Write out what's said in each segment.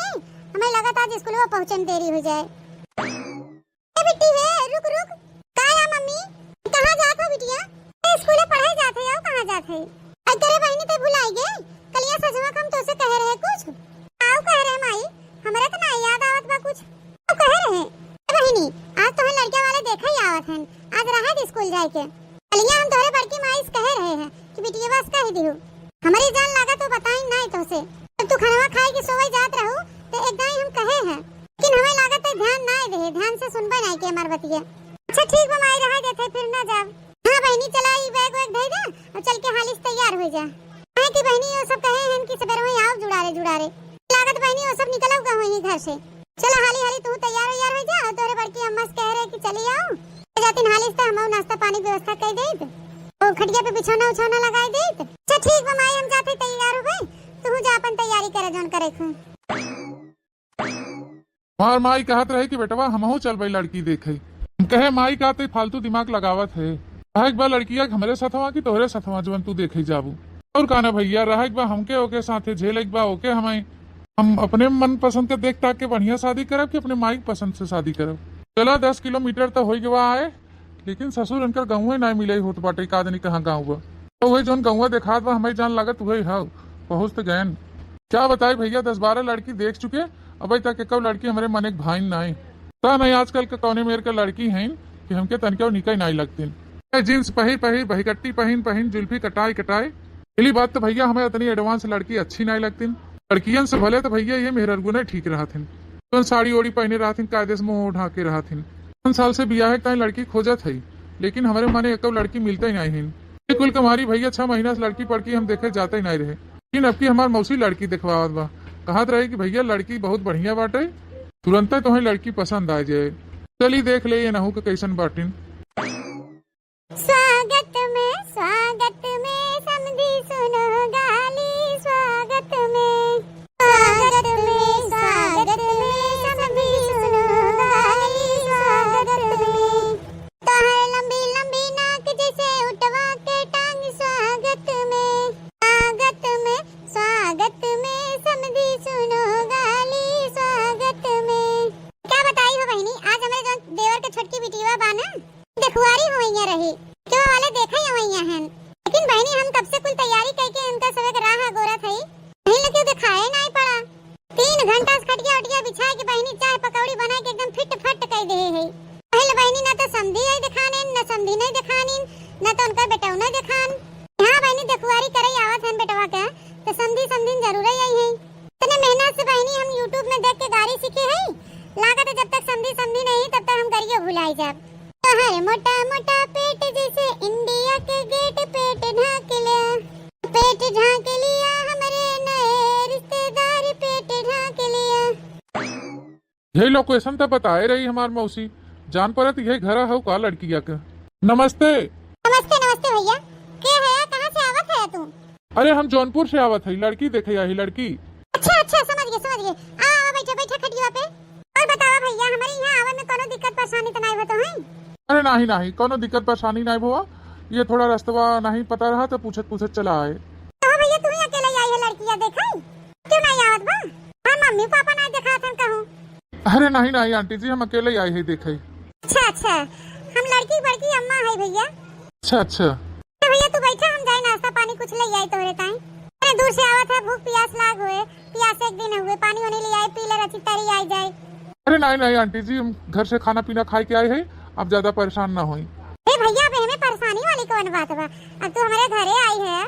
में हमें लगा था आज स्कूल में पहुंचने देरी हो जाए। ए बिट्टी है रुक रुक। का या मम्मी कहां जात हो बिटिया? स्कूल पढ़ाई जात है। आओ कहां जात है? आई तेरे बहनी ते भुलाई गए कलिया सजवा हम तो से कह रहे कुछ। आओ कह रहे माई हमरा तो ना याद आवत बा कुछ। आओ कह रहे बहनी आज तो लड़के वाले देखा ही आवत हैं। आज रहा है स्कूल जाए के कलिया हम तोरे बड़की माई कह रहे हैं कि बिटिया बस कह दियो हमारी जान लगा तो बताई नहीं तो से तू खाना खाए के सोवे जात रहू तो एकदम हम कहे हैं लेकिन हमें लागत है ध्यान नहीं दे ध्यान से सुनबे नहीं के हमार बतिया। अच्छा ठीक बा माई रहा देते फिर ना जाब। हां बहनी चला ई बैग वैग दे दे और चल के हालिस तैयार हो जा। है कि बहनी वो सब कहे हैं कि सवेरे वहीं आओ जुड़ारे लागत बहनी वो सब निकल आऊगा वहीं घर से। चला हाली हाली तू तैयार हो जा और तोरे बड़की अम्मा से कह रहे कि चली आओ जातिन हालिस त हम नाश्ता पानी व्यवस्था कर देत और खटिया पे बिछौना उछौना लगाई देत। अच्छा ठीक बा माई हम जाते तैयार हो गए तू जा अपन तैयारी करे जोन करे खु। मार माई कहत रहे कि बेटवा हमहू चल भाई लड़की देखे कहे माई कहते फालतू दिमाग लगावत है। एक बार लड़किया हमरे साथवा की तोहरे साथवा जवन तू देखे जाबू और कहना भैया रहा एक बार हमके ओके साथे झेल एक बार ओके हम अपने मन पसंद के देख ताक के बढ़िया शादी करब कि अपने माई पसंद से शादी करब। चला 10 किलोमीटर तो हो गवा आए लेकिन ससुर इनकर गाँव नहीं मिले होत बाटे का आदमी कहाँ गाँव बा तो वही जोन गाँव देखात बा हमें जान लागत वही है पहुँच तो गए। क्या बताए भैया 10-12 लड़की देख चुके अभी तक एक लड़की हमारे मन एक भाई नहीं ता नहीं आजकल के कौने मेर के लड़की हैं कि हमके तनके निकल नहीं लगती जींस पही बहीकट्टी पहन जुल्फी कटाई पहली बात तो भैया हमें इतनी एडवांस लड़की अच्छी नहीं लगती। लड़कियन से भले तो भैया ये मेहर गुने ठीक रहा थी तो साड़ी ओड़ी पहने रहा थी कायदे से मुँह ढाके रहा थी 5 साल से बियाह है लड़की खोजत है लेकिन हमारे माने एक लड़की मिलते ही नहीं है। कुल कमारी भैया 6 महीना से लड़की पढ़ के हम देखे जाते ही नहीं रहे लेकिन अब की हमार मौसी लड़की दिखवावत बा कहत रहे कि भैया लड़की बहुत बढ़िया बाटे तुरंत तुम्हें लड़की पसंद आ जाए। चली देख ले ये नहू के कैसन बाटिन। स्वागत में समधी सुनो गाली स्वागत में समधी सुनो गाली स्वागत में तोहर लंबी लंबी नाक जैसे उठवा के टांग स्वागत में समधी सुनो गाली स्वागत में। क्या बताई हो बहनी आज हमारे जो देवर के छोटकी बिटिया बा ना देखुआरी होइया रही जो वाले देखा ही होइया हैं लेकिन बहनी हम कब से कुल तैयारी करके उनका सबक राह गोरा थई नहीं लगे दिखाए नहीं पड़ा 3 घंटा से खटिया उटिया बिछा के बहनी चाय पकौड़ी बना के एकदम फिट फट कर दे है। पहले बहनी ना तो समधी आई दिखाने न समधी नहीं दिखानी न तो उनका बेटा न दिखान। हां बहनी देखुआरी करे आवत हैं बेटवा के तो समधी जरूर आई है तने मेहनत से बहनी हम YouTube में देख के गाड़ी सीखे है लागत जब तक समधी नहीं तब तक हम करियो भुलाई जाब। तोहर मोटा मोटा पेट जैसे इंडिया के गेट पेट ढाक लिया हमारे नए रिश्तेदार पेट ढाक लिया। यही लोकेशन तो बताए रही हमार मौसी जान परत यही घर हो का लड़किया का। नमस्ते भैया क्या है कहाँ से आवत है तू? अरे हम जौनपुर से आवत है लड़की देखे आई लड़की। अच्छा समझ गए आओ बैठो खटिया पे और बताओ भैया हमारे यहाँ आवे में कोनो दिक्कत परेशानी तो नहीं हो तो है? अरे नहीं कोनो दिक्कत परेशानी नहीं हुआ ये थोड़ा रास्ता नहीं पता रहा तो पूछत चला आए। तो भैया तू ही अकेले आई है लड़किया देखा क्यों नहीं आवत बा? हां मम्मी पापा नहीं देखा थे कहूं। अरे नहीं आंटी जी हम अकेले ही आए हैं देखे। अच्छा हम लड़की बड़की अम्मा है भैया। अच्छा तो भैया तू बैठा हम जाए नाश्ता पानी कुछ ले आई तोरे ताई। अरे दूर से आवत है भूख प्यास लाग होए प्यास एक दिन हुए पानी होने ले आए पी ले रची तारी आई जाए। अरे नहीं आंटी जी हम घर से खाना पीना खा के आए हैं अब ज्यादा परेशान ना होई। भैया अब हमें परेशानी वाली कौन बात बा अब तू हमारे घरे आई है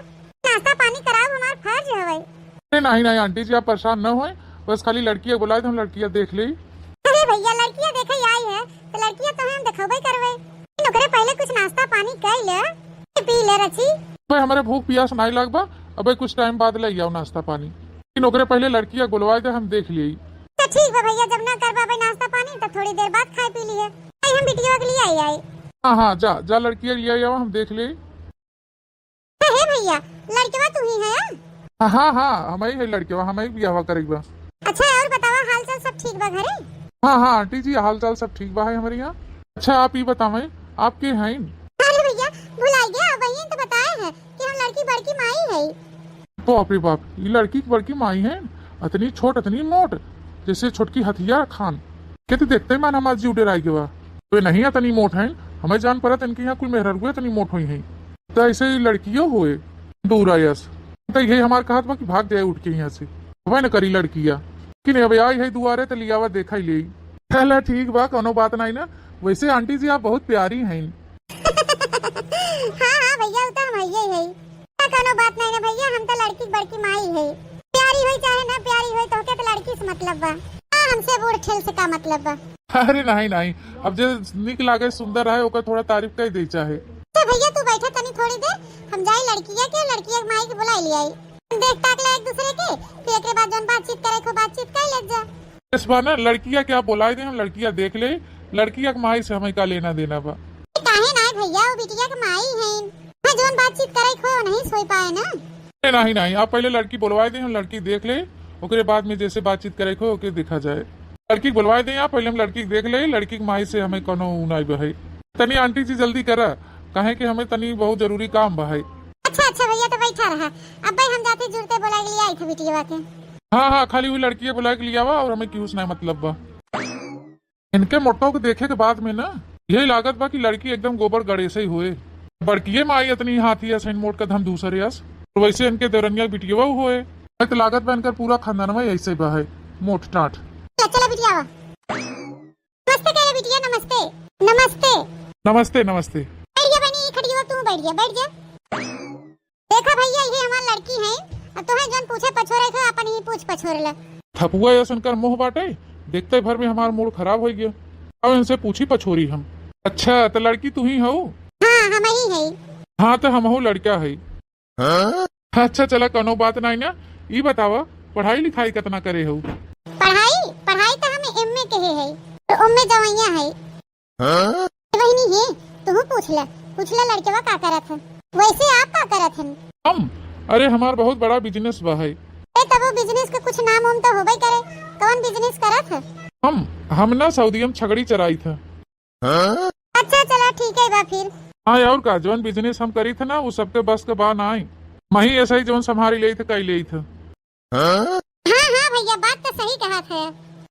नाश्ता पानी कराओ हमार फर्ज है। अरे नहीं आंटी जी आप परेशान न होए बस खाली लड़कियां बुलाए तो हम लड़कियां देख ली। अरे भैया लड़कियां देखे आई है तो लड़कियां तो हम दिखावे करवे नौकरे पहले कुछ नाश्ता पानी कर ले पी ले रची। भाई हमारे भूख प्यास नहीं लगबा अबे कुछ टाइम बाद ले आओ नाश्ता पानी नौकरे पहले लड़कियां बुलवाए थे हम देख लिए। तो ठीक है भैया जब ना कर पावे नाश्ता पानी तो थोड़ी देर बाद खाए पी लिए हम बिटिया के लिए आई। हाँ जा लड़कियां ले आओ हम देख ले। है भैया लड़किया तू ही है? हाँ हमारी है लड़किया हमारी ब्याह करेगा। अच्छा और बतावा हाल चाल सब ठीक बा घरे? हाँ आंटी जी हाल चाल सब ठीक बा है हमारे यहाँ। अच्छा आप ही बतावे आपके हैं? अरे भैया भुलाई गया वही तो बताए है कि हम लड़की बड़की माई है। बाप रे बाप ये लड़की की बड़की माई है इतनी छोट इतनी मोट कैसे छोटकी हथियार खान कहते देखते ही मान हमार जीव डेराई के बा वे नहीं है तनी मोट है हमें जान पड़ा इनके यहाँ कुल मेहर हुए तनी मोट हुई है तो ऐसे ही लड़कियों हुए दूर आयस तो यही हमार कहत बा कि भाग जाए उठ के यहाँ से वह न करी लड़किया कि नहीं अब आई है दुआरे तो लियावा देखा ही ले चला ठीक बा कोनो बात नहीं ना वैसे आंटी जी आप बहुत प्यारी हैं हाँ हाँ भैया वो तो हम है कोनो बात नहीं ना भैया हम तो लड़की बड़की माई है प्यारी हुई चाहे ना प्यारी हुई तो के तो लड़की से मतलब बा हमसे बूढ़ ठेल से का मतलब बा अरे नहीं नहीं अब जो निक लागे सुंदर है ओकर थोड़ा तारीफ कर दे चाहे तो भैया तू बैठा तनी थोड़ी देर हम जाई लड़किया के लड़किया माई के बुलाई ले आई देख ताक ले एक दूसरे के फिर एक बाद जन बातचीत करे को बातचीत कर ले जा इस बार ना लड़किया क्या बुलाई दे हम लड़किया देख ले लड़किया के माई से हमें का लेना देना बा काहे ना भैया वो बिटिया के माई है मैं जोन बातचीत करे को नहीं सोई पाए ना नहीं नहीं आप पहले लड़की बुलवाए दे हम लड़की देख ले ओकरे बाद में जैसे बातचीत करे को ओके देखा जाए लड़की बुलवाए दे आप पहले हम लड़की देख ले लड़की के माई से हमें कोनो उनाई बहाई तनी आंटी जी जल्दी करा कहे कि हमें तनी बहुत जरूरी काम बहाई अच्छा भैया तो बैठा रहा अब भाई हम जाते जुड़ते बुला के लिए आई थे बिटिया के हाँ खाली हुई लड़की बुला के लिया और हमें क्यूस नहीं मतलब बा इनके मोटों को देखे के बाद में ना यही लागत बा कि लड़की एकदम गोबर गड़े से ही हुए बड़किए में आई इतनी हाथी है मोट का धम दूसरे यस और वैसे इनके देवरनिया बिटिया हुए तो लागत बा इनका पूरा खानदान में ऐसे बा है मोट टाट चलो बिटिया नमस्ते कह बिटिया नमस्ते नमस्ते नमस्ते नमस्ते बैठ जा बनी खड़ी हो तू बैठ जा देखा भैया ये हमारी लड़की है अब तो है जन पूछे पछोरे को अपन ही पूछ पछोरे ला ठपुआ या सुनकर मुंह बाटे देखते भर में हमारा मूड खराब हो गया अब इनसे पूछी पछोरी हम अच्छा तो लड़की तू ही हो हाँ हम ही है हाँ तो हम हो लड़का है अच्छा चला कोनो बात नहीं ना ये बतावा पढ़ाई लिखाई कितना करे हो पढ़ाई तो हमें एमए कहे है तो एमए जवैया है वही नहीं है तू पूछ ले लड़के का करत है वैसे आप का करत हैं हम अरे हमार बहुत बड़ा बिजनेस बा है तब वो बिजनेस का कुछ नाम उम तो होबे करे कौन बिजनेस करत है हम ना सऊदी में छगड़ी चराई था अच्छा चला ठीक है बा फिर हाँ और का जौन बिजनेस हम करी थे ना वो सबके बस के बा ना आई मही ऐसा ही जौन संभारी ले थे कई ले था हाँ भैया बात तो सही कहा था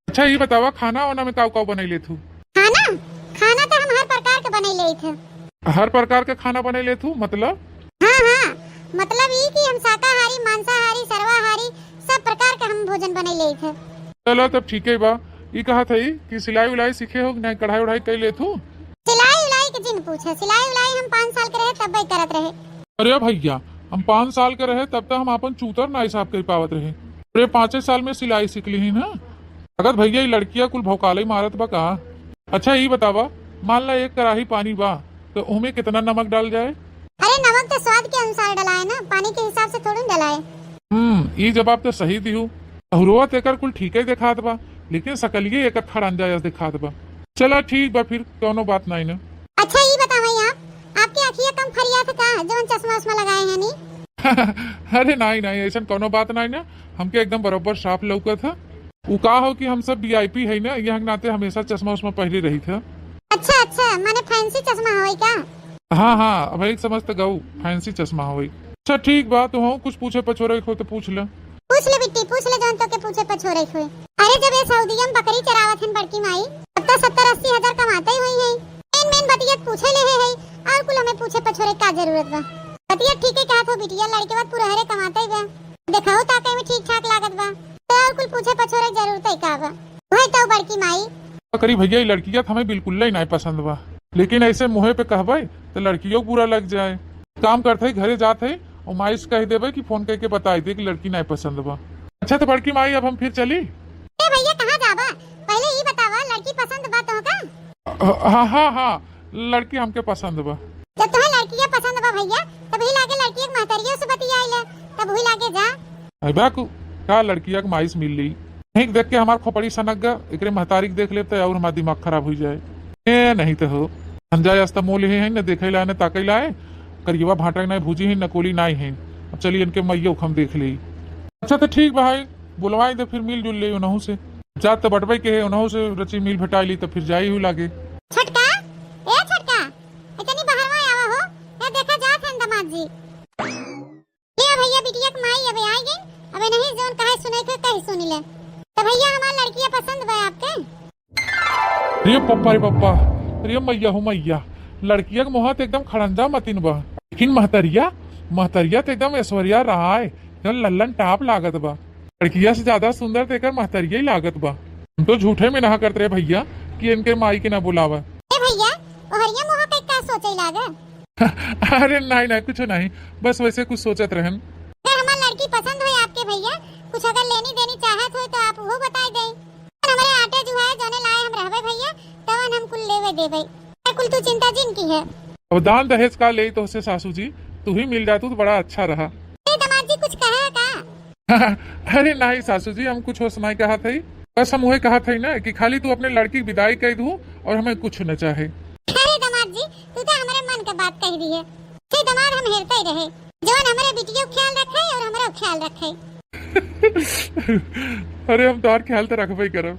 अच्छा ये बतावा खाना वाना में काव बने ले थू खाना तो हम हर प्रकार के बने ले थे हर प्रकार के खाना बने ले थू मतलब हाँ मतलब ये कि हम शाकाहारी मांसाहारी सर्वाहारी सब प्रकार का हम भोजन बने ले थे चलो तब ठीक है बा ये कहा था कि सिलाई उलाई सीखे हो नहीं कढ़ाई उढ़ाई कर ले थू सिलाई उलाई के जिन पूछे सिलाई उलाई हम 5 साल के रहे तब भी करत रहे अरे भैया हम 5 साल के रहे तब तक हम अपन चूतर ना हिसाब कर पावत रहे अरे 5 साल में सिलाई सीख ली ही ना अगर भैया ये लड़कियां कुल भौकाले मारत बा कहा अच्छा ये बतावा मान ला एक कड़ाही पानी बा तो उनमें कितना नमक डाल जाए अरे नमक तो स्वाद के अनुसार डलाए ना पानी के हिसाब से थोड़ी डलाए ये जवाब तो सही दी हूँ हुरुआत एकर कुल ठीक ही दिखात बा लेकिन सकलिए एक खड़ंजा दिखात बा चला ठीक बा फिर कोनो बात नहीं ना अच्छा ये बताओ आप आपकी आँखियाँ कम फरिया थे कहाँ जो चश्मा उस्मा लगाए हैं नहीं अरे नहीं ऐसा कोनो बात नहीं ना हमके एकदम बराबर साफ लौका था वो का हो कि हम सब वीआईपी है ना यहाँ नाते हमेशा चश्मा उस्मा पहले रही था अच्छा माने फैंसी चश्मा होई का हाँ अब एक समझते गऊ फैंसी चश्मा होई अच्छा ठीक बात हो कुछ पूछे पछोरे को तो पूछ ले बिट्टी पूछ ले जान तो के पूछे पछोरे को अरे जब ये सऊदीया में बकरी चरावत हैं बड़की माई तब तो 70-80 हजार कमाते ही हुई है मेन बतियत पूछे ले है और कुल हमें पूछे पछोरे का जरूरत बा बतियत ठीक है कहा तो बिटिया लड़के बाद पूरा हरे कमाते ही बा दिखाओ ताके में ठीक ठाक लागत बा तो और कुल पूछे पछोरे जरूरत ही का बा वही तो बड़की माई करी भैया लड़कियां हमें बिल्कुल ही नहीं पसंद बा लेकिन ऐसे मुहे पे कहबे तो लड़कियों बुरा लग जाए काम करते घरे जाते और माई से कह देवे कि फोन करके बताई दे कि लड़की नहीं पसंद बा अच्छा तो बड़की माई अब हम फिर चली भैया कहाँ जाबा पहले ही बतावा लड़की पसंद बा तो का हाँ लड़की हमके पसंद बा जब तुम्हें लड़कियां पसंद बा भैया तभी लागे लड़की एक महतरियों से बतियाइले तब वही लागे जा अबा का लड़किया के माई से मिल ली ठीक देख के हमार खोपड़ी सनक गा एकरे महतारिक देख ले और हमारा दिमाग खराब हो जाए नहीं तो हो अंजाय अस्त मोल है न देखे लाए न ताकई लाए करिएवा भाटा नहीं भूजी है नकोली नहीं है अब चलिए इनके मैया हम देख ली अच्छा तो ठीक भाई बुलवाई दे फिर मिल जुल ले उनहू से जात तो बटबई के है उनहू से रची मिल भेटाई ली तो फिर जाई हुई लागे छटका इतनी बाहरवा आवा हो या देखा जात है दामाद जी ले भैया बिटिया के माई अबे आई गई अबे नहीं जोन कहे सुने के कहे सुनी ले तो भैया हमारी लड़कियां पसंद है आपके? रे पप्पा रे पप्पा, रे मैया हो मैया, लड़किया के मुँह तो एकदम खड़ंजा मतीन बा, लेकिन महतरिया महतरिया तो एकदम ऐश्वर्या राय एकदम लल्लन टाप लागत बा। लड़किया से ज्यादा सुंदर तेकर महतरिया ही लागत बा। हम तो झूठे में नहा करते रहे भैया कि इनके माई के ना बुलावा। ए भैया ओहरिया मोह के का सोचे लागे? अरे नहीं नहीं कुछ नहीं, बस वैसे कुछ सोचत रहन। अगर हमारी लड़की पसंद हो आपके भैया, कुछ अगर लेनी देनी चाहत हो तो आप वो बताई दे। और हमारे आटे जुहाए जोने लाए हम रहबे भैया, तवन हम कुल लेवे देबे। कुल तू चिंता जिन की है। अब दान दहेज का ले तो से सासू जी तू ही मिल जातू तो बड़ा अच्छा रहा। दामाद जी कुछ कहा का? अरे नहीं सासू जी, हम कुछ हो सुनाई कहा थे, बस हम वही कहा थे ना कि खाली तू अपने लड़की की विदाई कर दू और हमें कुछ न चाहे। अरे दामाद जी तू तो हमारे मन का बात कह दी है। से दामाद हम हेरते ही रहे, जवान हमारे बिटिया का ख्याल रखे और हमारा ख्याल रखे। अरे हम तोर ख्याल तो रखबे ही करब।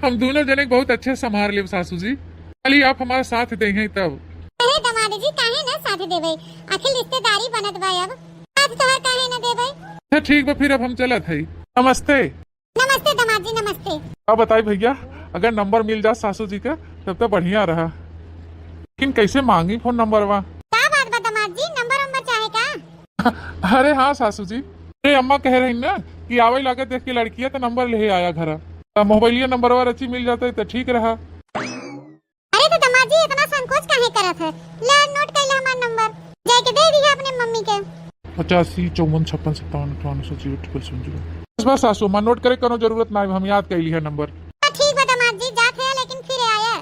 हम दोनों जने बहुत अच्छे संभाल लेब सासू जी, खाली आप हमारा साथ देंगे तब। अरे दामाद जी काहे ना साथ देबे, आखिर रिश्तेदारी बनत बा, अब साथ तो काहे ना देबे। अच्छा ठीक बा, फिर अब हम चलत है। नमस्ते। नमस्ते दामाद जी नमस्ते। अब बताई भैया, अगर नंबर मिल जा सासू जी का तब तो बढ़िया रहा, लेकिन कैसे मांगी फोन नंबर वा? क्या बात बा दामाद जी, नंबर चाहे का? अरे हाँ सासू जी, अरे अम्मा कह रही ना कि आवे लागत देख के लड़की है तो नंबर ले आया घर, मोबाइलिया नंबर वार अच्छी मिल जाता है तो ठीक रहा। अरे तो दामाद जी इतना संकोच काहे करत है? ले नोट कर ले हमारा नंबर, जाके दे दिया अपने मम्मी के। 85 54 56 57 58 0 बस बस सासू मां नोट करे कोनो जरूरत ना, हम याद कर ली है नंबर। ठीक बा दामाद जी, जात है लेकिन फिर आया।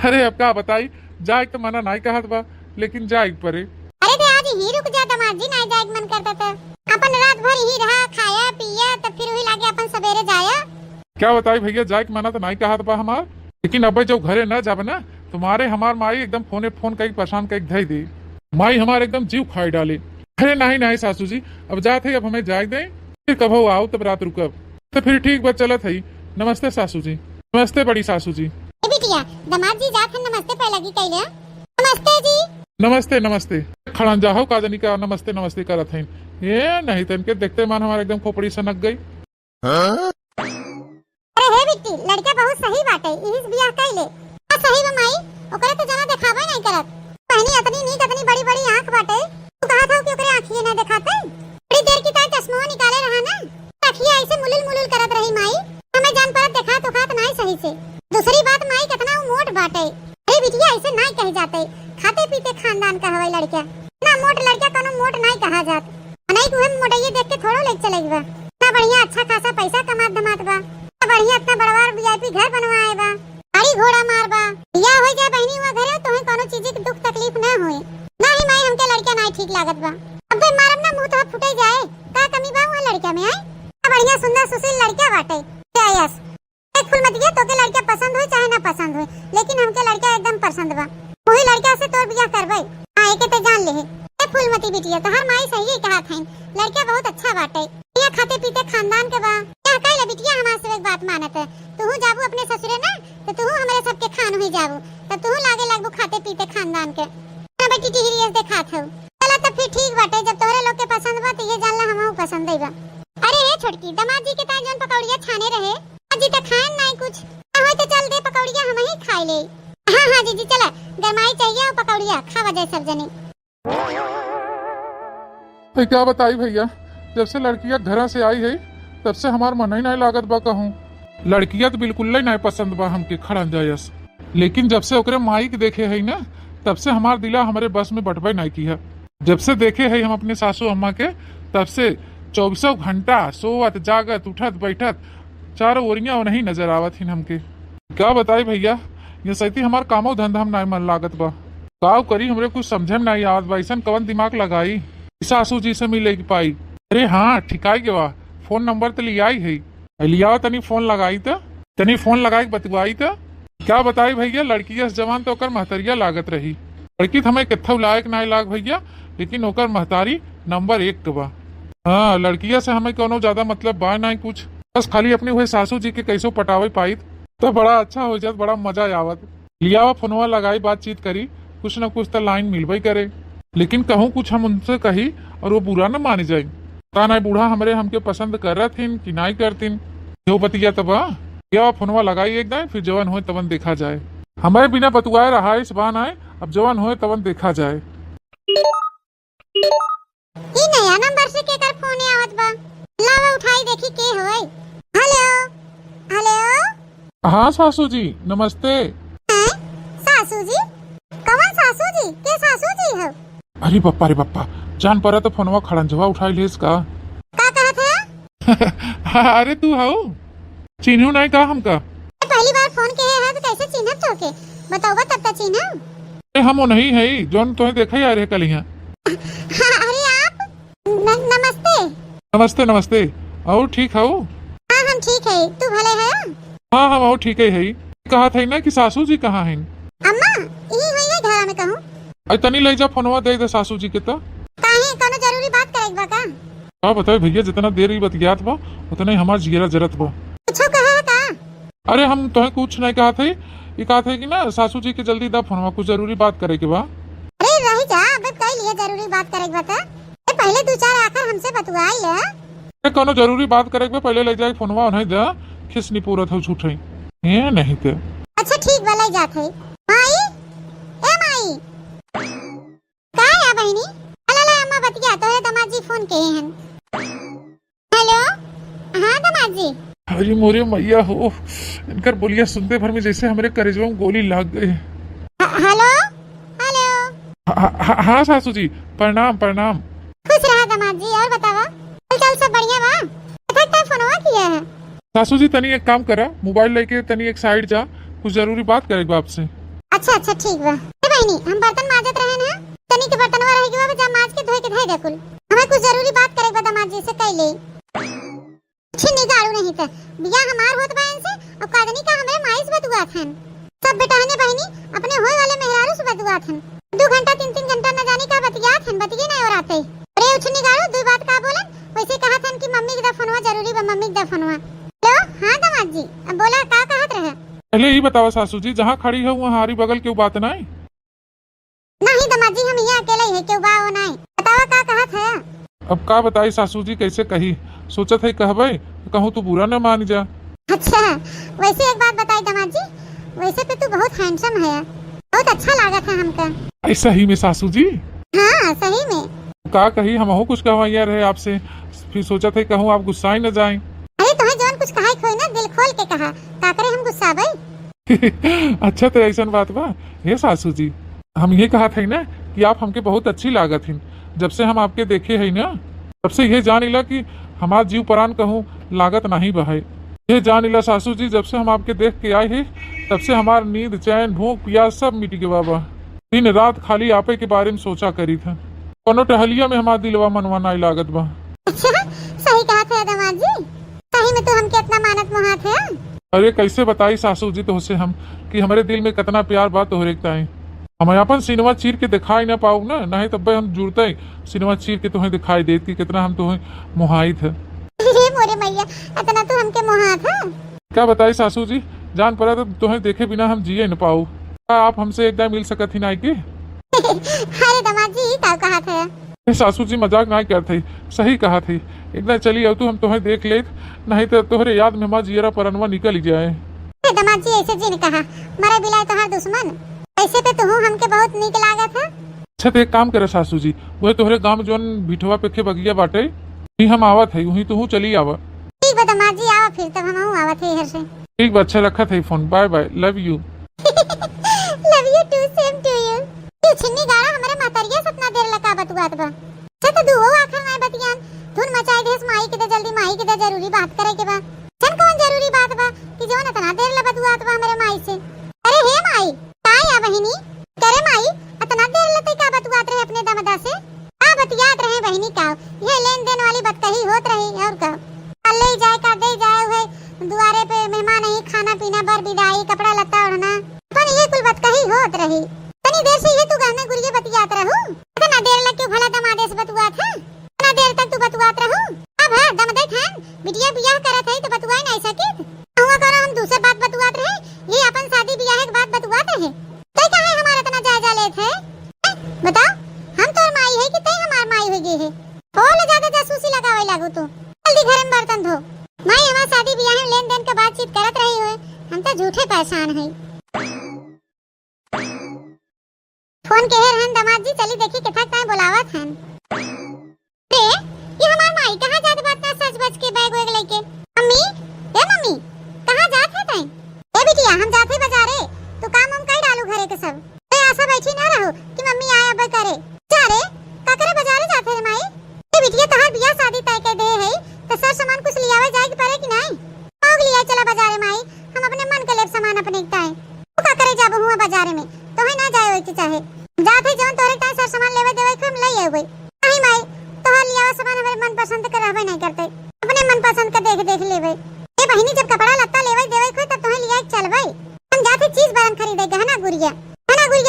अरे अब का बताई, जाए तो मना नहीं कहत बा, लेकिन जाए परे। अरे तो आज ही रुक जा दामाद जी, नहीं जाए मन करता था। अपन रात भर ही रहा, खाया पिया, तब फिर वही लागे अपन सवेरे जाया। क्या बताई भैया, जाए मना तो नहीं कहत बा हमार, लेकिन अब जब घरे न जाब ना तुम्हारे हमार माई एकदम फोन कई परेशान कई धई दे, माई हमारे एकदम जीव खाई डाले। अरे नहीं नहीं सासू जी, अब जाते अब हमें जाए दे, फिर कब आओ तब रात रुकब, तो फिर ठीक बात चलत है। नमस्ते सासू जी। नमस्ते बड़ी सासू जी। बिटिया दामाद जी जात नमस्ते पे लगी कहले। नमस्ते जी। नमस्ते नमस्ते। खड़ा जाओ का जनी का नमस्ते नमस्ते करत है, ये नहीं तो इनके देखते मान हमारे एकदम खोपड़ी सनक गई। अरे हे बिट्टी, लड़का बहुत सही बाटे, इस बियाह कइले। आ सही बा माई, ओकरे तो जना देखावा नहीं करत। पहनी इतनी नीक इतनी बड़ी-बड़ी आंख बाटे, तू कहा था कि ओकरे आंखिए ना दिखाते? बड़ी देर की ताई चश्मा निकाले रहा ना, आंखिए ऐसे मुलुल करत रही माई, हमें जान पर देखा तो खात नहीं सही से। दूसरी बात माई कितना मोट बाटे। अरे बिटिया ऐसे नहीं कहे जाते, खाते पीते खानदान का हवाई लड़का ना, मोट लड़का कोनो मोट नहीं कहा जात। नहीं को हम मोटइए देख के थोड़ो ले चलेगा ना, बढ़िया अच्छा खासा पैसा कमात धमात बा, बढ़िया इतना बड़वार वीआईपी घर बनवाए बा, गाड़ी घोड़ा मार बा, या हो जाए बहनी हुआ घरे तो है कोनो चीज की दुख तकलीफ ना होए। ना ही माई हमके लड़का नहीं ठीक लागत बा, अब बे मारब ना मुंह तो फुटे जाए, का कमी बा हुआ लड़का में? आई बढ़िया सुंदर सुशील लड़का बाटे। यस एक फुलमतिया तो के लड़का पसंद हो चाहे ना पसंद हो, लेकिन हमके लड़का एकदम पसंद बा, वही लड़का से तोर बियाह करबै। हां एके ते जान ले ए फुलमती बिटिया, तो हर माई सही कहा था, लड़का बहुत अच्छा बाटे, ये खाते पीते खानदान के बा। क्या कहले बिटिया, हमार से एक बात मानत है, तू जाबू अपने ससुरे ना तो तू हमारे सबके खान हो जाबू, तब तू लागे लगबू खाते पीते खानदान के ना बेटी टिहरी देखा था। चला तब फिर ठीक बाटे, जब तोहरे लोग के पसंद बा तो ये जानला हमहू पसंद है बा। अरे हे छोटकी, दामाद जी के ता जौन पकौड़िया छाने रहे अजी तक खान नहीं कुछ होय तो चल दे पकौड़िया हम ही खाई ले। हां जीजी चला, गरमाई चाहिए और पकौड़िया खावा जाए सब जने। क्या बताई भैया, जब से लड़कियां घर से आई है तब से हमार मन ही नहीं लागत बा कहूँ। लड़कियां तो बिल्कुल ही नहीं पसंद बा हमके खड़न जायस, लेकिन जब से ओकरे माई के देखे है ना तब से हमार दिला हमारे बस में बटबे नहीं किया। जब से देखे है हम अपने सासू अम्मा के तब से 24 घंटा सोवत जागत उठत बैठत चारों ओरियां नहीं नजर आवत हिन हमके। क्या बताई भैया, ये सही हमार कामो धंधा में नहीं मन लागत बा, का करी हमरे कुछ समझे में नहीं आवत बा, ऐसा कवन दिमाग लगाई सासू जी से मिले पाई। अरे हाँ ठिकाई के बा, फोन नंबर तो लिया ही है, लिया तनी फोन लगाई तो तनी फोन लगाई बतवाई तो। क्या बताई भैया, लड़की जवान तो ओकर महतरिया लागत रही, लड़की तो हमें कत्थौ लायक नहीं लाग भैया, लेकिन ओकर महतारी नंबर 1 के बा। हाँ लड़किया से हमें कोनो ज्यादा मतलब बा नहीं कुछ, बस खाली अपनी हुए सासू जी के कैसो पटावे पाई तो बड़ा अच्छा हो जात, बड़ा मजा आवत। लिया फोनवा लगाई बातचीत करी, कुछ न कुछ तो लाइन मिलबे करे, लेकिन कहूँ कुछ हम उनसे कही और वो बुरा न माने जाए। पता नहीं बूढ़ा हमरे हमके पसंद करथिन कि नहीं करथिन। यो बतिया तब या फोनवा लगाई एकदम, फिर जवन होए तवन देखा जाए। हमें बिना बतुआए रहा इस बान आए, अब जवन होए तवन देखा जाए। ई नया नंबर से केकर फोन आवत बा? लावा उठाई देखी के होय। Hello hello. हाँ सासू जी नमस्ते। हैं? सासू जी? कौन सासू जी? के सासू जी हो? अरे बप्पा रे बप्पा, जान पड़ा तो फोनवा खड़ंजवा उठाई लेस का। का कहत है? अरे तू हाउ चिन्हू नहीं का हमका। पहली बार फोन के है तो कैसे चिन्हत तोके? बताओ तब तक चिन्ह। हम नहीं है जोन तुम्हें देखा ही आ रहे कल यहाँ। अरे आप नमस्ते। नमस्ते नमस्ते। और ठीक हो? हाँ हम ठीक है, तू भले है? हाँ हम और ठीक है। कहा था ना कि सासू जी कहाँ हैं? अम्मा यही हुई है घर में कहूँ। तनी ले जा फोनवा दे दे सासू जी के तो। काहे कोनो जरूरी बात करे बा का? का बताए भैया, जितना देर ही बतियात बा उतना ही हमार जिगरा जरत बा। कुछ कहा है का? अरे हम तुम्हें कुछ नहीं कहा थे, ये कहा थे कि ना सासू जी के जल्दी दा फोनवा, कुछ जरूरी बात करे के बा। अरे रही जा, अब कई लिए जरूरी बात करे बता। पहले दो चार आकर हमसे बतवाई ले। कोनो जरूरी बात करे के पहले ले जाए फोनवा उन्हें दे, खिस नहीं पूरा था झूठ है नहीं तो। अच्छा ठीक बा ले जात है। माई ए माई का है बहनी? अला अम्मा बतिया तो है, दामाद जी फोन किए हैं। हेलो हाँ दामाद जी। अरे मोरे मैया हो, इनकर बोलिया सुनते भर में जैसे हमारे करेजवा में गोली लग गई। Hello hello. हाँ सासू जी प्रणाम प्रणाम। खुश रहा दामाद जी, और बतावा चल सब बढ़िया बा? तक फोनवा किया है। सासू जी तनी एक काम करा, मोबाइल लेके तनी एक साइड जा, कुछ जरूरी बात करेगा आपसे। अच्छा अच्छा ठीक बा। ए बहनी हम बर्तन माजत रहे ना, तनी के बर्तनवा रह गया बा, जा माज के धोए के धै दे कुल। हमें कुछ जरूरी बात करे बा दामाद जी से कैले। छिन्नी गाड़ू नहीं था बिया हमार होत बा इनसे, अब कादनी का हमरे माइस बतुआ थन। सब बेटा ने बहनी अपने होए वाले मेहरारू से बतुआ थन। 2 घंटा 3 घंटा न जाने का बतिया थन, बतिए नहीं और आते। अरे उछनी गाड़ू दो बात का बोलन, वैसे कहा थन कि मम्मी के दा फोनवा जरूरी बा, मम्मी के दा फोनवा। हेलो हां दामाद जी, अब बोला का कहत रहे? पहले ही बतावा सासू जी, जहाँ खड़ी है वहाँ हमारी बगल के बात नहीं। नहीं दामाद जी हम यहाँ अकेले ही, क्यों बा वो नहीं बतावा का कहत है? अब का बताई सासू जी, कैसे कही, सोचत है कहबे कहूँ तो बुरा न मान जा। अच्छा वैसे एक बात बताई दामाद जी, वैसे पे तू बहुत हैंडसम है, बहुत अच्छा लागत है हमका। ऐसा ही में सासू जी? हाँ सही में। का कही हम कुछ कहवाइया रहे आपसे, फिर सोचा था कहूँ आप गुस्सा ही न जाए। अरे तुम्हें जौन कुछ कहा खोई ना दिल खोल के कहा, का करे हम गुस्सा भाई। अच्छा तो ऐसा बात बा। हे सासू जी हम ये कहा थे ना कि आप हमके बहुत अच्छी लागत हैं, जब से हम आपके देखे है ना तब से ये जान इला कि हमार जीव प्राण कहूँ लागत नहीं बहाय। ये जान इला सासू जी, जब से हम आपके देख के आए हैं तब से हमार नींद चैन भूख प्यास सब मिट गया बाबा। दिन रात खाली आपे के बारे में सोचा करी था, कोनो टहलिया में हमारा दिलवा मनवा नहीं लागत बा। अच्छा सही कहा था दामाद जी, सही में तू हमके इतना मानत मोहात है। अरे कैसे बताई सासू जी तो से हम कि हमारे दिल में कितना प्यार बात हो रेखता है। हम अपन सिनेमा चीर के दिखाई ना पाऊ ना, नहीं तब हम जुड़ते सिनेमा चीर के तुम्हें दिखाई देती कितना हम तुम्हें मोहाइत है। मोरे मैया इतना तू हमके मोहात है। क्या बताई सासू जी, जान पड़ा तो तुम्हें देखे बिना हम जिए न पाऊ। आप हमसे एकदम मिल सकत ही नहीं के? अरे दामाद जी का कहा था? सासू जी मजाक नहीं करते, सही कहा थी। एकदम चली आओ तू हम तुम्हें देख ले, नहीं तो तुम्हारे याद में हमारा जियरा परनवा निकल ही जाए। दामाद जी ऐसे जी ने कहा, मरे बिलाए तुम्हार दुश्मन, ऐसे पे तू हमके बहुत नीक लागत है। अच्छा तो एक काम करे सासू जी, वही तुम्हारे गांव जोन बिठवा पे बगिया बाटे वही हम आवत है, वही तू चली आवा। ठीक बा दामाद जी आवा फिर, तब हम आवत है इधर से। ठीक बा, अच्छा रखा था phone, bye bye, love you. Love you too, same to you. तू छिन्नी गाड़ा हमारे मातरिया सतना देर लगा बतुआत बा। अच्छा तो दुहो आखर में बतियान धुन मचाई देस माई के दे जल्दी, माई के दे जरूरी बात करे के बा। चल कौन जरूरी बात बा कि जो न तना देर ल बतुआत बा हमारे माई से। अरे हे माई का या बहिनी करे माई इतना देर लते का बतुआत रहे अपने दमदा से? आ बतियात रहे बहिनी का, ये लेन देन वाली बात कही होत रही और का ले जाए का दे जाए हुए दुआरे पे मेहमान ही, खाना पीना बर विदाई, कपड़ा लत्ता ओढ़ना, अपन ये कुल बात कही होत रही। तनी देर से ये तू गहने गुरिये बतियात रहू, इतना देर लग के भला दमादे से बतुआत है, इतना देर तक तू बतुआत रहू। अब है दम दे खान बिटिया बियाह करत है तो बतुआई नहीं सकित, हुआ करो हम दूसरे बात बतुआत रहे, ये अपन शादी बियाह के बात बतुआत रहे। तई काहे हमारा इतना जायजा लेत है? बताओ हम तोर माई है कि तई हमार माई हो गई है? बोल परेशान है। फोन के रहन दामाद जी, चली देखी कितना टाइम बोलावत हन। रे ये हमार माई कहां जात बात ना सच बच के बैग वैग लेके। मम्मी, ए मम्मी, कहां जात है तई? ए बिटिया, हम जाते बाजारे, तो काम हम कर डालू घरे के सब। ए ऐसा बैठी ना रहो कि मम्मी आए अब करे। जा रे, का करे बाजारे जाते रे माई? ए बिटिया, तहार बियाह शादी तय कर दे है, तो सर सामान कुछ लियावे जाए के पड़े कि नहीं? आग लिया चला बाजारे माई, हम अपने मन के लेब सामान अपने ताए। तू का करे जाबो हुआ बाजारे में, तोहे ना जाए होई के चाहे। जाते जौन तोरे ताए सर सामान लेवे देवे के हम लई आवे। नहीं माई, तोहर लियावा सामान हमारे मन पसंद के रहबे नहीं करते, अपने मन पसंद के देख लेवे। ए बहिनी, जब कपड़ा लत्ता लेवे देवे को तब तोहे लिया चलबे। हम जाते चीज बरन खरीदे, गहना गुड़िया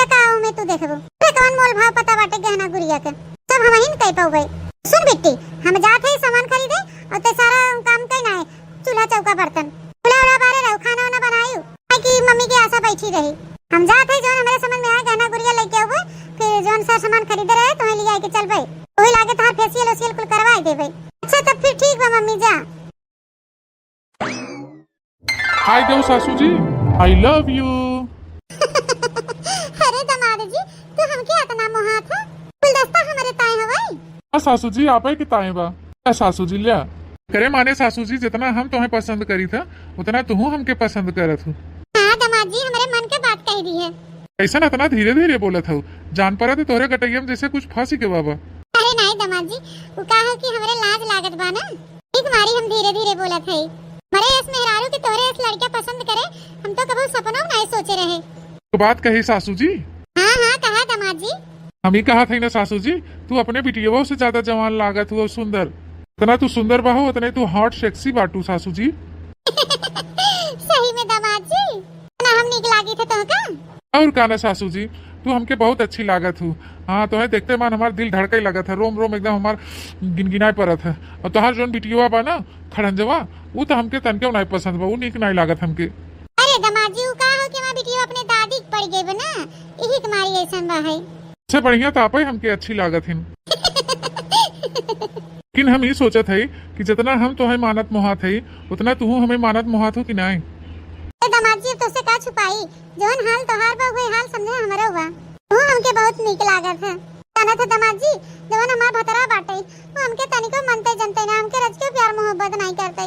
का आओ में तू देखबो। रे कौन मोल भाव पता बाटे गहना गुड़िया के, सब हम ही न कह पावे। सुन बेटी, हम जाते सामान खरीदे और ते सारा काम करना है, चूल्हा चौका बर्तन उड़ा बारे रहो, खाना वाना बनायू कि मम्मी की आशा बैठी रही। हम जाते जो हमारे समझ में आए गहना गुड़िया लेके आवे, फिर जोन सा सामान खरीदे रहे तो लिया के चल भाई, वही लागे तार फेशियल ओशियल कुल करवाए दे भाई। अच्छा तब फिर ठीक बा मम्मी, जा। हाय देव सासू जी, आई लव यू। अरे दामाद जी, तू हमके इतना मोहा था, गुलदस्ता हमारे ताए हवाई। हाँ सासू जी, आप ही के ताए बा। सासू जी लिया करे माने सासू जी, जितना हम तुम्हें पसंद करी था उतना तुम हमके पसंद करत हो। हाँ दामाद जी, हमारे मन के बात कह दी है। ऐसा इतना धीरे धीरे बोला था, जान पड़ा तो तोरे गटैया में जैसे कुछ फांसी के बाबा। अरे नहीं दामाद जी, वो का है कि हमारे लाज लागत बा ना, एक मारी हम धीरे धीरे बोला थे। मरे इस मेहरारू की तोरे इस लड़का पसंद करे, हम तो कभी सपनों में नहीं सोचे रहे। तो बात कही सासू जी। हाँ हाँ कहा दामाद जी। हम ही कहा था ना सासू जी, तू अपने बिटिया से ज्यादा जवान लागत हो, सुंदर। इतना तू सुंदर बाहो उतने तू हॉट सेक्सी बाटू सासू जी। सही में दामाद जी, ना हम निक लागी थे तो का? और काना सासू जी, तू हमके बहुत अच्छी लागत हूँ। हाँ तो है देखते मान हमारा दिल धड़का ही लगा था, रोम रोम एकदम हमार गिनगिनाए पड़त है। और तोहार जोन बिटिया बा ना खड़ंजवा, वो तो हमके तनके नहीं पसंद बा, वो निक नहीं लागत हमके। अरे दामाद जी, वो का हो कि हमार बिटिया अपने दादी के पड़ गई बा ना, यही तुम्हारी ऐसा बा है। इससे बढ़िया तो आप ही हमके अच्छी लागत है। लेकिन हम ये सोचत है कि जितना हम तो है मानत मोहात है, उतना तू हमें मानत मोहात हो कि नहीं। दामाद जी, तो से का छुपाई, जोन हाल तोहार बा वही हाल समझे हमारा हुआ। वो हमके बहुत नीक लागत है। जाना था दामाद जी, जवन हमार भतरा बाटे, वो हमके तनिको मनते जनते ना, हमके रज के प्यार मोहब्बत नहीं करते।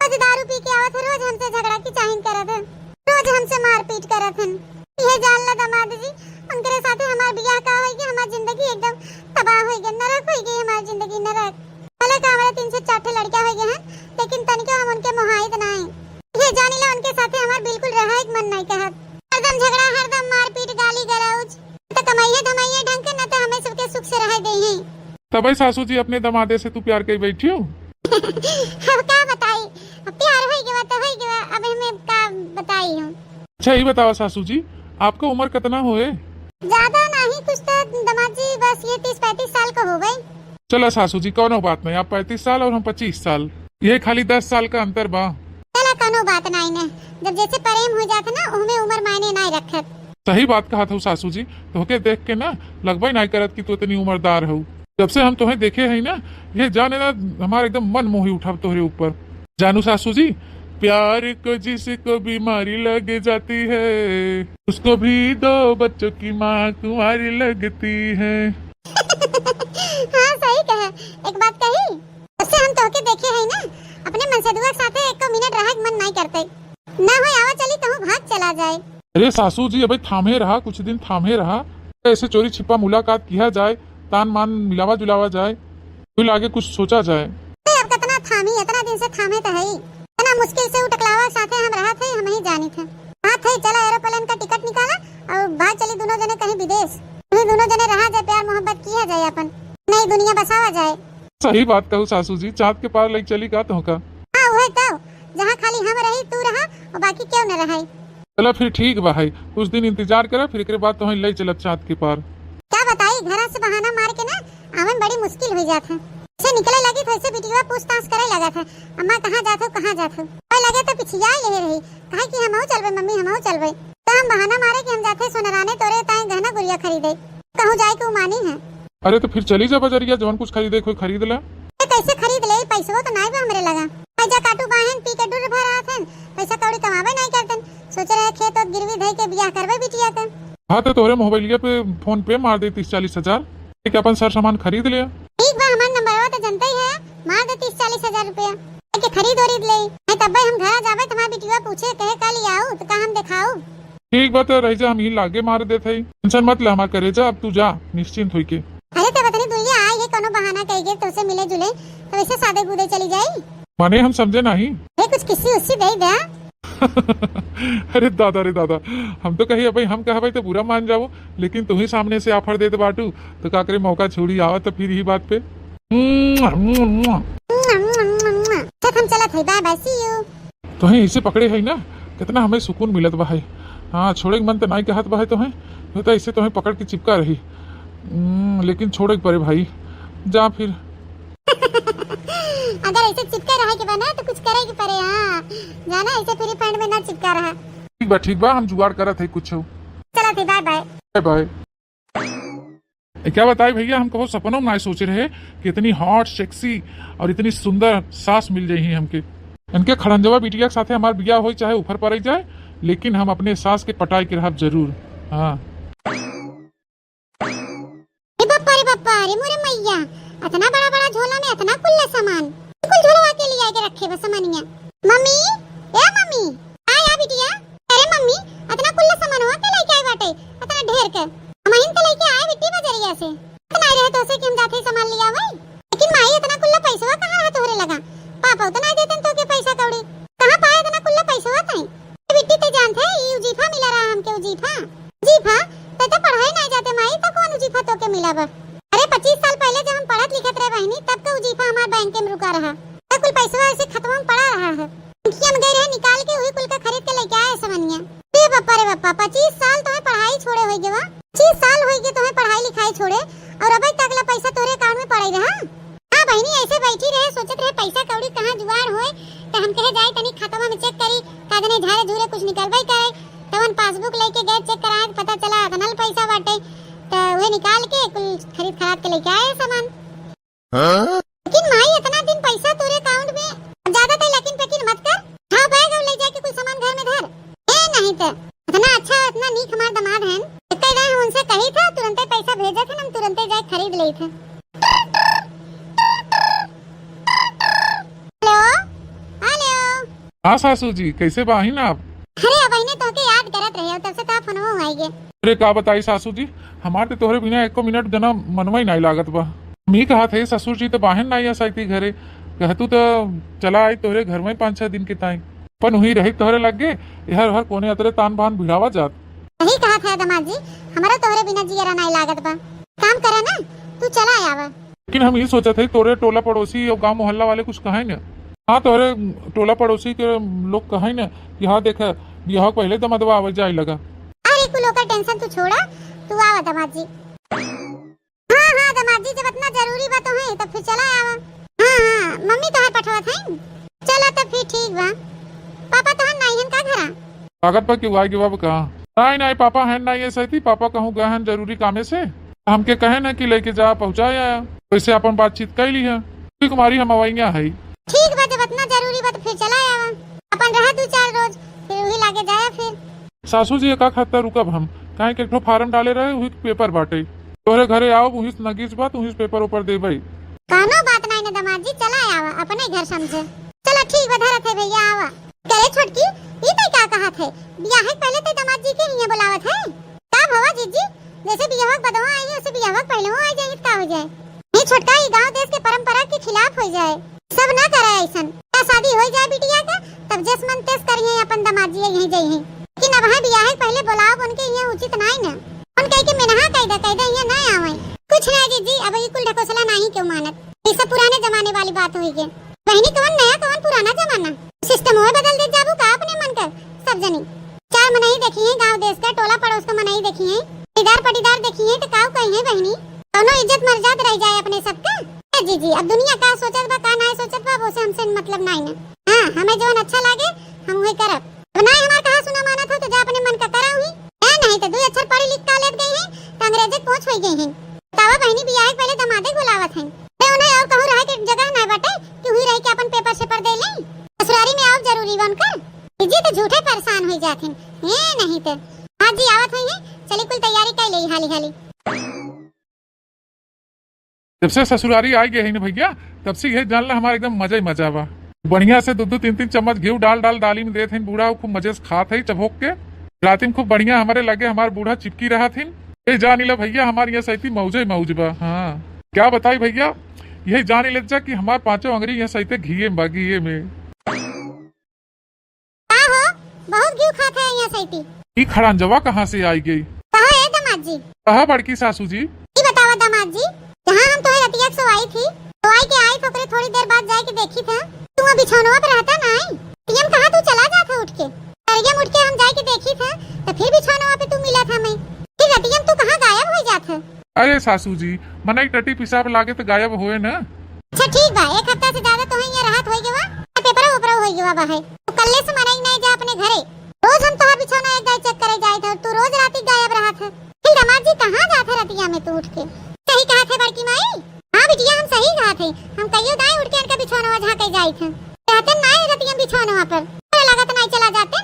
रोज दारू पी के आवत है, रोज हमसे झगड़ा की चाहिन करत है, रोज हमसे मारपीट करत हन। ये जान ला दामाद जी, उनके साथे हमार बियाह का होई कि हमार जिंदगी एकदम तबाह होई गई, नरक होई गई हमार जिंदगी, नरक। भले का हमारे 3 से 4 लड़का हो गए हैं, लेकिन तनिको हम उनके मोहायत नहीं। ये जानिला उनके साथे हमार बिल्कुल रहा एक मन नहीं कहत। हरदम झगड़ा, हरदम मारपीट, गाली गलौज, तो कमाइए धमाइए ढंग के, न तो हमें सबके सुख से रह दे हैं। तब भाई सासू जी अपने दमादे से तू प्यार कई बैठी हो। अब क्या बताई, अब प्यार होई गया तो होई गया, अब हमें का बताई हूं। अच्छा ये बताओ सासू जी, आपका उम्र कितना होए? ज्यादा नहीं, कुछ तो दामाद जी बस ये 30-35 साल का हो गई। चलो सासू जी कोनो बात नहीं, आप 35 साल और हम 25 साल, ये खाली 10 साल का अंतर बा। चला कोनो बात नहीं ने, जब जैसे प्रेम हो जाता ना, उनमें उम्र मायने नहीं रखत। सही बात कहा था सासू जी, तोहके देख के ना लगभग नहीं करत कि तू इतनी उम्रदार हो। जब से हम तुम्हें देखे है ना, ये जाने ना हमारे एकदम मन मोही उठा तोहरे ऊपर। जानू सासू जी, प्यार को जिसको बीमारी लग जाती है, उसको भी 2 बच्चों की माँ तुम्हारी लगती है। हाँ सही कहा, एक बात कही, उससे हम तोहके देखे है ना, अपने मन से दुआ साथे एक मिनट रहा मन नहीं करते, ना हो आवा चली तो भाग चला जाए। अरे सासू जी अबे थामे रहा, कुछ दिन थामे रहा, ऐसे चोरी छिपा मुलाकात किया जाए, तान मान मिलावा जुलावा जाए, फिर आगे कुछ सोचा जाए। अब कितना थामी, इतना दिन से थामे तो है ही, इतना मुश्किल से उटकलावा साथे हम रहा थे, हम ही जानी थे। हाँ थे, चला एरोप्लेन का टिकट निकाला और भाग चली दोनों जने कहीं विदेश, वही दोनों जने रहा जाए, प्यार मोहब्बत किया जाए, अपन नई दुनिया बसावा जाए। सही बात कहूँ सासू जी, चाँद के पार लग चली का तो का। हाँ वही तो, जहाँ खाली हम रही तू रहा और बाकी क्यों न रहा। चलो फिर ठीक बा भाई, कुछ दिन इंतजार करा, फिर के बाद तो ले चलत चाँद के पार। क्या बताई, घर से बहाना मार के ना आवन बड़ी मुश्किल हो जाता है। से निकले लगी तो ऐसे बिटिया पूछताछ करे लगा था, अम्मा कहाँ जाते हो कहाँ जाते हो, और लगे तो पिछिया ले रही, कहे कि हम चलबे मम्मी, हम चलबे। तो हम बहाना मारे कि हम जाते सोनराने तोरे ताए गहना गुड़िया खरीदे, कहूँ जाए के मानी है। अरे तो फिर चली जा बजरिया, जवन कुछ खरीदे कोई खरीद ला। कैसे खरीद ले, पैसा तो नहीं बा हमरे लगा, पैसा काटू बाहन पी के डुर भरा थे, पैसा कौड़ी कमावे नहीं करते, सोच रहे खेत और गिरवी धई के बियाह करवे बिटिया का। हाँ तो तोरे मोबाइलिया पे फोन पे मार दे 30-40 हजार, एक अपन सर सामान खरीद लिया। ठीक बा, हमार नंबरवा तो जनता ही है, मार दे 30-40 हजार रुपया के खरीद ओरीद ले। नहीं तब हम घर जावे तो हमार बिटिया पूछे कहे का ले आऊ तो का हम दिखाऊ। ठीक बात है, रह जा, हम ही लागे मार देते ही, टेंशन मत ले हमार करे जा, अब तू जा निश्चिंत होके। अरे तो बतनी दुनिया आई है, कोनो बहाना कहिए तो से मिले जुले तो वैसे सादे गुदे चली जाई। माने हम समझे नहीं। ए कुछ किसी उससे दे दे। अरे दादा रे दादा, हम तो कही भाई, हम कहा भाई तो बुरा मान जाओ, लेकिन तू ही सामने से ऑफर दे बाटू तो का करे, मौका छोड़ी आवा तो फिर ही बात पे। हम चलत है, बाय बाय, सी यू। तो है इसे पकड़े है ना, कितना हमें सुकून मिलत बा है। हाँ छोड़े के मन तो नहीं कहत बा है, तो है तो ऐसे तो है पकड़ के चिपका रही, लेकिन छोड़े के परे भाई, जा फिर। अगर ऐसे चिपका रहा के बना तो कुछ करे के परे। हाँ जाना, ऐसे फ्री फंड में ना चिपका रहा। ठीक बा, हम जुगाड़ करत है कुछ। चलो फिर, बाय बाय। Bye bye. क्या बताए भैया, हम कहो सपनों में ना सोचे रहे कि इतनी हॉट सेक्सी और इतनी सुंदर सास मिल जाही हमके। इनके खड़ंजवा बिटिया के साथे हमार बिया हो चाहे ऊपर पड़ जाए, लेकिन हम अपने सास के पटाई के रहब जरूर। हाँ अरे मोरे मैया, इतना बड़ा बड़ा झोला में इतना कुल्ला सामान, कुल झोलवा के लिए आके रखे बस सामानिया। मम्मी, ए मम्मी, आ बिटिया। अरे मम्मी, इतना कुल्ला सामान हुआ के लेके आए बाटे, इतना ढेर के हमहिन के लेके आए बिट्टी बजरिया से। इतना रहे तो से कि हम जाते सामान लिया भाई, लेकिन माई इतना कुल्ला पैसा कहां है तोहरे लगा? पापा उतना देतन तो के पैसा कौड़ी कहां पाए? इतना कुल्ला पैसा ताई बिट्टी ते जानथे ई उजीफा मिला रहा हमके, उजीफा जीफा ते तो पढ़ाई नहीं जाते माई, तो कौन उजीफा तो के मिला बा? अरे 25 साल पहले जब हम पढ़त लिखत रहे बहनी, तब का उजीफा हमारे बैंक में रुका रहा, तो कुल पैसा ऐसे खत्म में पड़ा रहा है। हम गए रहे निकाल के वही कुल का खरीद के लेके आए समनिया। रे बापा 25 साल तुम्हें पढ़ाई छोड़े होई गेवा, 25 साल होई गे तुम्हें पढ़ाई लिखाई छोड़े, और अबे तक ला पैसा तोरे अकाउंट में पड़े रहा। हां बहनी ऐसे बैठी रहे, सोचत रहे पैसा कौड़ी कहां जुगाड़ होए, तो हम कहे जाए तनी खाता में चेक करी, कागने झारे झूरे कुछ निकलबई करे, तवन पासबुक लेके गए चेक कराए, पता चला अगनल पैसा बाटे, तो वे निकाल के कुल खरीद खराब के लेके आए सामान। लेकिन माई इतना दिन पैसा तोरे अकाउंट में ज्यादा तो लेकिन पैकिंग मत कर, हाँ बैग और ले जाके कुछ सामान घर में धर। ए नहीं तो इतना अच्छा इतना नीक हमार दामाद हैं, कह रहे हम उनसे कही था तुरंत पैसा भेजा थे, हम तुरंत जाके खरीद ले थे। Hello hello. हाँ सासू जी, कैसे बाही ना आप? अरे अब इन्हें तो के याद करत रहे, तब से का फोनवा आइगे। अरे का बताई सासू जी, हमारे तो तोहरे बिना एको मिनट जना मनवा ही नहीं लागत बा। मी कहा थे ससुर जी तो बाहर नहीं आ सकती घरे, कहतू तो चला आई तोहरे घर में 5-6 दिन के ताई, पर वही रही तोहरे लग गए हर हर कोने अतरे तान बान भिड़ावा जात। सही कहा था दामाद जी, हमारा तोहरे बिना जियरा नहीं लागत बा, काम करे ना तू चला आवा। लेकिन हम ये सोचा थे तोरे टोला पड़ोसी और गांव मोहल्ला वाले कुछ कहे न, हाँ तोहरे टोला पड़ोसी के लोग कहे न कि हाँ देख बिहाव पहले तो मदवा आवाज जाए लगा। अरे कुलो का टेंशन तू छोड़ा, तू आवा दामाद जी। हाँ हाँ दामाद जी, जब इतना जरूरी बात तो है तब फिर चला आवा। हाँ मम्मी तो पठवा था, चला तब फिर ठीक बा। पापा तो नहीं हन का घरा? कागज पर क्यों आएगी बाबू कहाँ? नहीं पापा है नहीं है सही, पापा कहूँ गए हैं जरूरी कामे से, हमके कहे न कि लेके जा पहुँचाया, वैसे अपन बातचीत कर ली है, कुमारी हम अवैया है। ठीक बा, जब इतना जरूरी बात फिर चला आवा, अपन रहा 2-4 रोज फिर वही लागे जाया फिर। सासू जी का खाता रुकब हम, काहे के एक फार्म डाले रहे वही पेपर बाटे, तोहरे घरे आओ वही नगीस बात वही पेपर ऊपर दे भाई। कानो बात नहीं ना दामाद जी, चला आवा अपने घर समझे। चलो ठीक बधा रखे भैया आवा। करे छोटकी ये तो क्या कहा थे, बियाह है पहले तो दामाद जी के लिए बुलावत है का भवा जीजी, जैसे बियाह बदवा आई है उसे बियाह पहले हो आ जाए का हो जाए। नहीं छोटका ये गांव देश के परंपरा के खिलाफ हो जाए, सब ना करे ऐसा। क्या शादी हो जाए बिटिया का तब जसमन तेज करिए अपन दामाद जी यहीं जाइए, लेकिन अब है बियाह पहले बुलाओ उनके ये उचित नहीं ना, उनके के मेनहा कहदा ये ना आवे कुछ ना जीजी। अब ये कुल ढकोसला नहीं क्यों मानत, ये सब पुराने जमाने वाली बात हुई के बहनी, कौन नया कौन पुराना जमाना, सिस्टम हो बदल दे जाबू का अपने मन कर सब जनी। चार मनाई देखी है गांव देश का, टोला पड़ोस का मनाई देखी है, पटीदार पटीदार देखी है, तो काऊ कही है बहनी, दोनों इज्जत मर्याद रह जाए अपने सबका। जी जी अब दुनिया का सोचत बा का नहीं सोचत बा वो से हमसे मतलब नहीं ना। हां हमें जो अच्छा लागे हम वही करब, अब नहीं हमार कहा सुना माना था तो जा अपने मन का करा हुई है, नहीं तो 2 अक्षर पढ़ी लिख का लेत गई है तो अंग्रेजी पहुंच हो गई है। तावा बहनी बियाह पहले दमादे बुलावत है, मैं उन्हें और कहूं रहे के जगह नहीं बाटे कि हुई रही के अपन पेपर से पर दे ले, ससुरारी में आओ जरूरी बन कर। जी तो झूठे परेशान हो जाते ये नहीं तो हाँ जी आवत हुई है चली कुल तैयारी कर ली हाली हाली। जब से ससुरारी आई गई है ना भैया तब से यह जानला हमारा एकदम मजा ही मजा बा। बढ़िया से 2-2 3-3 चम्मच घी डाल दाली में देते बूढ़ा खूब मजे से खाते ही चबोक के। रात में खूब बढ़िया हमारे लगे हमारे बूढ़ा चिपकी रहा थी। ये जान लो भैया हमारे यहाँ सही मौजे मौज बा। हाँ क्या बताई भैया यही जान ले जा कि हमारे 5 अंगरी यहाँ सही घी बागी में बहुत घी खाते हैं यहाँ सही। ये खड़ांजवा कहाँ से आई गई? कहाँ है दामाद जी? कहाँ बड़की सासू जी? ये बतावा दामाद जी जहाँ हम तो रतिया से आई थी तो आई के आई फकरे थोड़ी देर बाद जाए के देखी था तू वहाँ बिछौनवा पे रहता ना आई टीएम कहाँ तू चला जाता उठ के रतिया उठ के हम जाए के देखी था तो फिर बिछौनवा पे तू मिला था मैं फिर रतिया तू कहाँ गायब हो जाता? अरे सासू जी मना टटी पिसाब लागे तो गायब होए ना। अच्छा ठीक बा एक हफ्ता से ज्यादा तो यहाँ राहत होई गवा पेपर ऊपर होई गवा बाहे तो कल्ले से मनाई नहीं जा अपने घरे रोज हम तो बिछौना एक गाय चेक करे जाए था तू रोज रात गायब रहा था। फिर दामाद जी कहाँ जाते रतिया में तू उठ के? सही कहा थे बड़की माई। हाँ बिटिया हम सही कहा थे हम कहियो दाई उठ के इनका बिछौना झाके जाए थे कहते ना रतिया बिछौना पर लागत नहीं चला जाते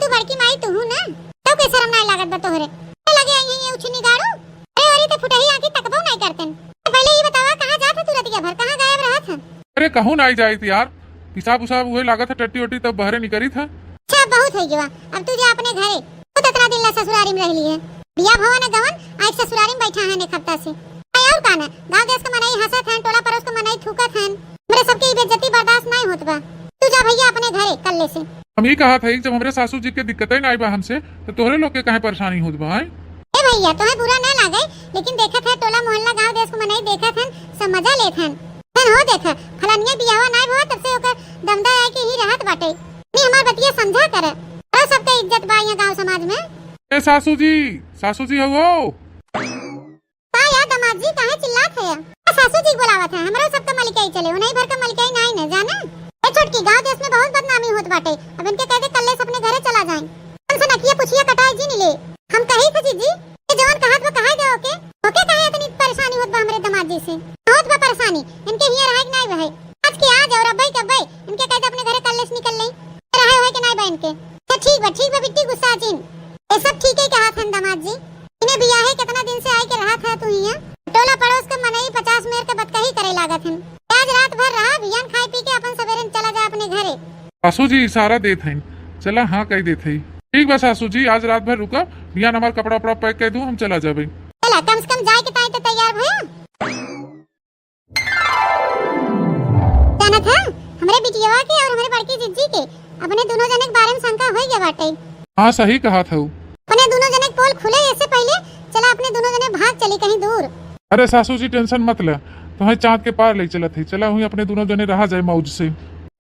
तू बड़की माई तू ना तो के शर्म नहीं लागत बा तोहरे लगे यही उछनी गाड़ू अरे अरे तो फुटही आके तकबो नहीं करते। पहले ये बतावा कहाँ जाते तू रतिया भर कहाँ गायब रहा था? अरे कहूँ नहीं जाए थी यार पिसाब उसाब हुए लागत है टट्टी वट्टी तब बहरे निकली था। अच्छा बहुत हो गया अब तू जा अपने घरे तू तो इतना दिन ला ससुरारी में रह ली है बिया भवन गवन आज ससुरारी में बैठा है ने खत्ता से और काना गांव देश का मनाई हंसत हैं टोला पड़ोस का मनाई थूकत हैं मेरे सबकी बेइज्जती बर्दाश्त नहीं होत बा। तू जा भैया अपने घरे कल्ले से। हम ये कहा था जब हमारे सासू जी के दिक्कत ही नहीं बा हमसे तो तोहरे लोग के कहे परेशानी होत बा? ए भैया तुम्हें बुरा ना लागे लेकिन देखत है टोला मोहल्ला गांव देश को मनाई देखत हैं सब मजा लेत हैं हो देखा फलानिया बियाह नहीं हुआ तब से ओकर दमदा आए के ही रहत बाटे नहीं हमार बतिया समझा कर और सबके इज्जत बा यहाँ गांव समाज में। ए सासू जी हो का यार दामाद जी काहे चिल्लात है? सासू जी बुलावत है हमरो सबका मलिकाई चले उन्हीं भर का मलिकाई नहीं न जाने ए छोटकी गांव देश में बहुत बदनामी होत बाटे अब इनके कह दे कल्ले से अपने घरे चला जाएं हमसे नकिया पुछिया कटाई जी नहीं ले हम कही थे जी ये जवान कहत वो कहे दे ओके कहे इतनी परेशानी होत बा हमरे दामाद जी से बहुत बा परेशानी इनके हिया रहे नहीं रहे आज के आज और अब्बई कब्बई इनके कह दे अपने घरे कल्ले से निकल ले रहे होए के नहीं बहन के तो ठीक बा बिट्टी गुस्सा जिन ये सब ठीक है कहा था दामाद जी इन्हें बियाह है कितना दिन से आए के रहा था तू यहाँ टोला पड़ोस का मनई 50 मेर का बतकही करे लागत है आज रात भर रहा बियान खाई पी के अपन सवेरे चला जा अपने घरे। सासू जी इशारा देत हैं चला हाँ कह देत है ठीक बा सासू जी आज रात भर रुका बियान हमार कपड़ा उपड़ा पैक कर दूं हम चला जाबे। चला कम से कम जाए के ताई तो तैयार भया जाना था हमरे बिटियावा के और हमरे बड़की जिज्जी के अपने दोनों जने के बारे में शंका होई गया बाटे। हाँ सही कहा था अपने दोनों जने पोल खुले ऐसे पहले चला अपने दोनों जने भाग चली कहीं दूर। अरे सासू जी टेंशन मत ले तुम्हें चाँद के पार ले चला थी चला हुई अपने दोनों जने रहा जाए मौज से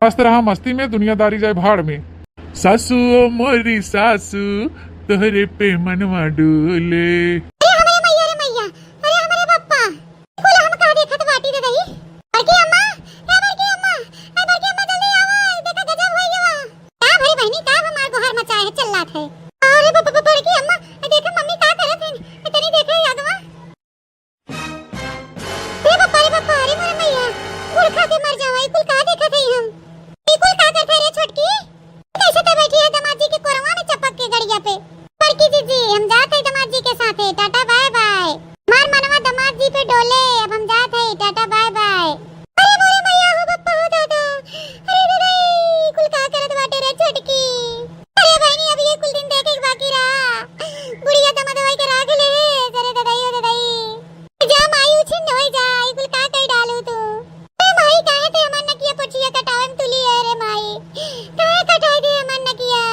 मस्त रहा मस्ती में दुनियादारी जाए भाड़ में। सासू ओ मोरी सासू तोहरे पे मनवा डोले। अरे हमारे मैया रे मैया अरे हमारे पप्पा बोला हम कहां देखत बाटी रे दही बड़की अम्मा जल्दी आओ देखा गजब हो गया का भाई बहनी का हमार गोहर मचाए है चिल्लात है। अरे पप्पा बड़की अम्मा देखो मम्मी का करत है इतनी देखे यादवा रे पप्पा अरे मोरे मैया गुड़ खा के मर जावा कुल का देखत है हम कुल का करत है रे छोटकी कैसे तो बैठी है दामाद जी के कोरवा में चपक के गड़िया पे। बड़की दीदी हम जाते हैं दामाद जी के साथ टाटा बाय बाय मार मनवा दामाद जी पे डोले अब हम जाते हैं टाटा बाय बाय। अरे मोरे मैया हो बप्पा हो दादा अरे रे कुल का करत बाटे रे छोटकी अरे बहनी अब ये कुल दिन देखे बाकी रहा बुढ़िया दमा दवाई के राख ले अरे ददाई हो ददाई जा माई उछिन होई जा कुल का कई डालू तू अरे माई काहे ते हमन नकिया पोछिया कटावे में तुली है रे माई काहे कटाई दे हमन नकिया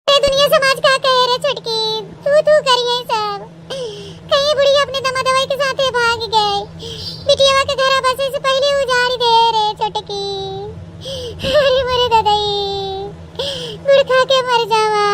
ये दुनिया समाज का कहे रे छोटकी तू करिए सब कहीं बुढ़िया अपने दमा दवाई के साथ भाग गए बिटिया के घर बसे से पहले उजाड़ दे रे छोटकी अरे मेरे दादाई गुड़ खा के मर जावा।